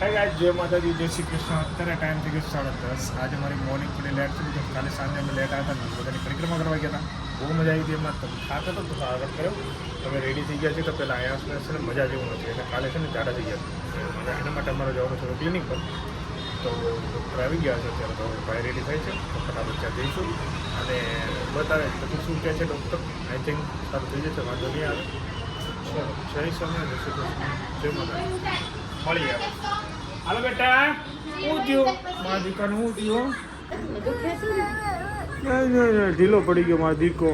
Hi guys, જય માતાજી, જય શ્રી કૃષ્ણ. અત્યારે ટાઈમ થઈ ગયો 10:30. આજે મારી મોર્નિંગ થોડી લેટ થઈ ગઈ. કાલે સાંજે અમે લેટ આવ્યા હતા, બધાની પરિક્રમા કરવા ગયા હતા. બહુ મજા આવી હતી. એમાં તમે ખાતા તો આગળ કર્યો. તમે રેડી થઈ ગયા છે તો પહેલાં અહીંયા છે ને મજા જેવું નથી. એટલે કાલે છે ને જાડા થઈ ગયા. એના માટે અમારે જવાનું છે ક્લિનિક પર. તો ડૉક્ટર આવી ગયા છે અત્યારે. તો ભાઈ રેડી થાય છે તો ફટાફટ ત્યાં જઈશું અને બતાવે પછી શું કહે છે ડૉક્ટર. આઈ થિંક સારું થઈ જશે, વાંધો નહીં આવે. જય સમય જશે તો જય માતા મળી આવે. હાલો બેટા, હું થયું મારા દીકરાને? હું થયું? ઢીલો પડી ગયો મારો દીકો.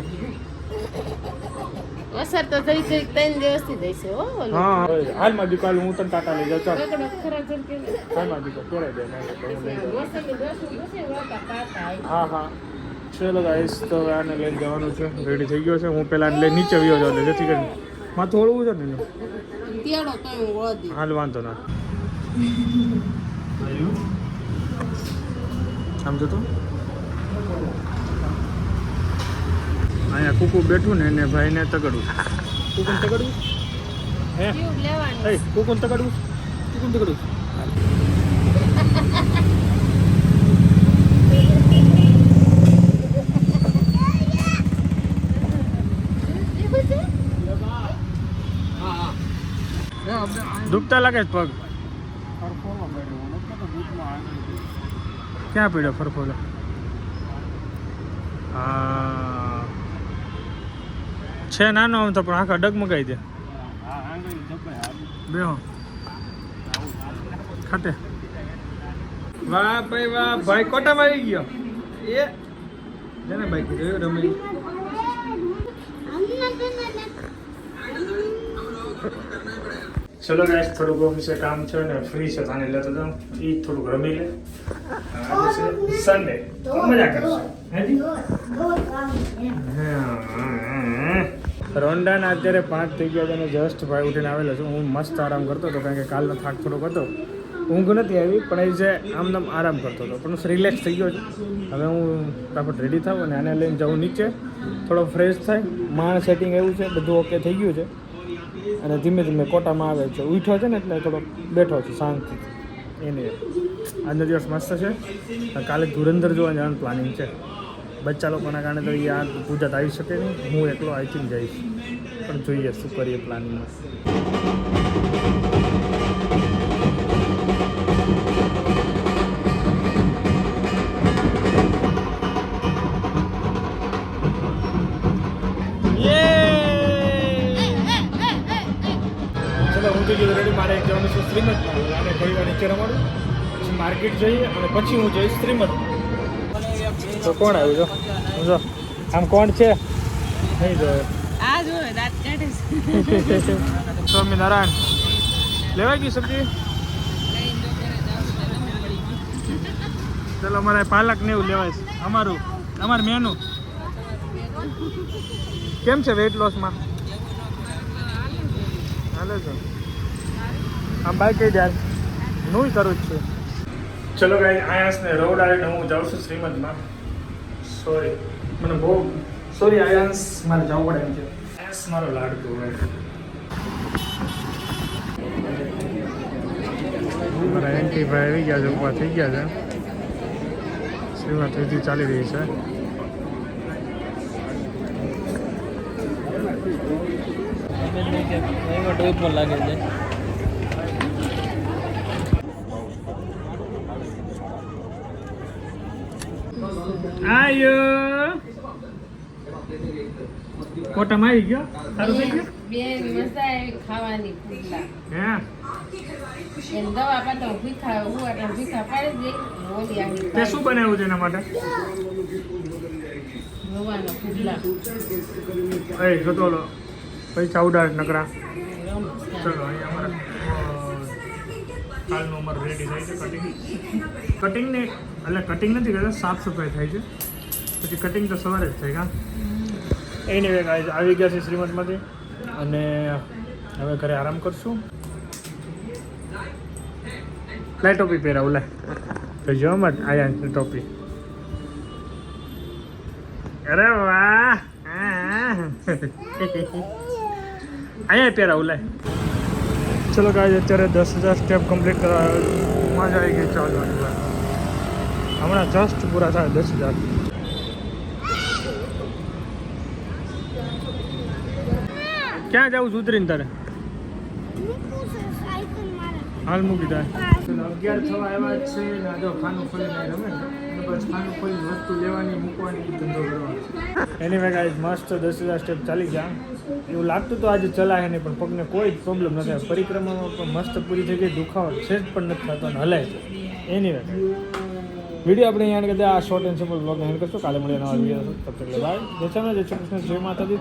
અસર તો થઈ છે 3 દિવસથી થઈ છે. હો હા હાલ મારા દીકો, હાલ હું તને ટાટા લઈ જાઉં. ચાલ કકડો ખરા જર કે હાલ મારા દીકો પહેરાઈ દે. હું લઈ જાઉં. મોસમી દોસ્ત છે વાતા પાતા હા હા ચલો ગાઈસ, તો હવે આને લઈને જવાનું છે. રેડી થઈ ગયો છે. હું પહેલાં આને લઈને નીચે વ્યો જાઉં જેથી કરીને માથું ઓળવું છે ને. તિયાડો તો હું વળી હાલ વાંધો ના. આમ જો તો અહીંયા કુકુ બેઠું ને એને ભાઈને તગડવું. કુકુન તગડવું હે? ટ્યુબ લેવાની એ કુકુન તગડવું, કુકુન તગડવું. દુખતા લાગે છે પગ? ક્યાં પડ્યો ફરફોલો? હા છે નાનો આમ તો, પણ આખા ડગમગાઈ દે. બેહો ખાતે. વાહ ભાઈ વાહ, ભાઈ કોટામાં આવી ગયો. એ જેને બાઈક જોયું રમી. ચલો ગાઈસ, થોડુંક ઓફિસે કામ છે ને ફ્રી છે થાને લેતો જાઉં. એ થોડુંક રમી લે. આજે છે સન્ડે, મજા કરશું. હેજી રોંડાના અત્યારે 5 થઈ ગયા છે અને જસ્ટ ભાઈ ઉઠીને આવેલો છું. હું મસ્ત આરામ કરતો હતો કારણ કે કાલનો થાક થોડોક હતો. ઊંઘ નથી આવી પણ એ જે આમ આરામ કરતો હતો, પણ રિલેક્સ થઈ ગયો છે. હવે હું ફટાફટ રેડી થાઉં અને આને લઈને જાઉં નીચે, થોડો ફ્રેશ થાય. માણ સેટિંગ એવું છે, બધું ઓકે થઈ ગયું છે અને ધીમે ધીમે કોટામાં આવે છે. ઉઠ્યો છે ને એટલે થોડો બેઠો છે શાંતિ. એને આજનો દિવસ મસ્ત છે. કાલે ધુરંધર જોવા જવાનું પ્લાનિંગ છે. બચ્ચા લોકોના કારણે તો એ આ પૂજા તો આવી શકે નહીં. હું એકલો આઈ થિંક જઈશ, પણ જોઈએ શું કરીએ પ્લાનિંગમાં. ચલો હું તો કીધું રેડી. મારે એક જવાનું છે શ્રીમદમાં. આને થોડી વાર નીચે રમાડું, પછી માર્કેટ જઈએ અને પછી હું જઈશ શ્રીમદ. તો કોણ આવ્યું જો આમ કોણ છે નહીં જો આ જો દાંત કાઢે છે. સ્વામિનારાયણ લેવાઈ ગઈ સબ્જી. ચલો અમારે પાલક ને એવું લેવાય છે. અમારું મેનુ કેમ છે વેઇટ લોસમાં? હાલે છે આમ બાઈક કઈ જાય હું કરું જ છું. ચલો ગાઈ, આયાસને રોડ આવીને હું જાઉં છું શ્રીમદમાં. સોરી મને બહુ સોરી આયાસ, મારે જવું પડે એમ છે. આયાસ મારો લાડકો હોય. મારા એન્ટી ભાઈ આવી ગયા છે, ઊભા થઈ ગયા છે. શ્રીમદ વિધિ ચાલી રહી છે. લાગે છે આયો કોટામાં આવી ગયો. સારું થઈ ગયું. બેન મજા આવી ખાવાની પુડલા. હે એન દવા પાતો ભીખા ઉવાટા ભીખા પાડી દે. ઓલી આવી તે શું બનાવ્યું છે એના માટે? રવાનો પુડલા એ જોતો લો પૈસા ઉડાડ નકરા. ચલો અહીંયા અમારે કાલનું અમારે રેડી થાય છે. કટિંગ ને એટલે કટિંગ નથી કરતા, સાફ સફાઈ થાય છે. પછી કટિંગ તો સવારે જ થાય. કાં એની વે આવી ગયા છે શ્રીમદમાંથી અને હવે ઘરે આરામ કરશું. લાય ટોપી પહેરાવું લાય તો જો મત આયા ટોપી. અરે વાહ અહીંયા પહેરાવું લાય. ચલો ગાઈસ અત્યારે 10,000 સ્ટેપ કમ્પ્લીટ કરવા મજા આવી ગઈ ચાલવાની વાત. હમણાં જસ્ટ પૂરા થાય 10,000. ક્યાં જાઉં છું ઉતરીને તારે? હાલ મૂકી દે. 11 થવા આવ્યા જ છે ને જો ખાનું ખોલીને રમે ને બસ ખાનું ખોલીને વસ્તુ લેવાની મૂકવાની ધંધો કરવાનો. એનીવે ગાઈસ મસ્ત 10,000 સ્ટેપ ચાલી ગયા. એવું લાગતું તો આજે ચલાય નહીં પણ પગને કોઈ જ પ્રોબ્લેમ નથી. પરિક્રમામાં પણ મસ્ત પૂરી થઈ ગઈ. દુખાવો છે જ પણ નથી થતો અને હલાય છે. એનીવે વિડીયો આપણે અહીંયા કદાચ આ short and simple blog and કરશું. કાલે મળીએ નવા વિડીયો. તબ તક બાય. જય શ્રી કૃષ્ણ, જય માતાજી.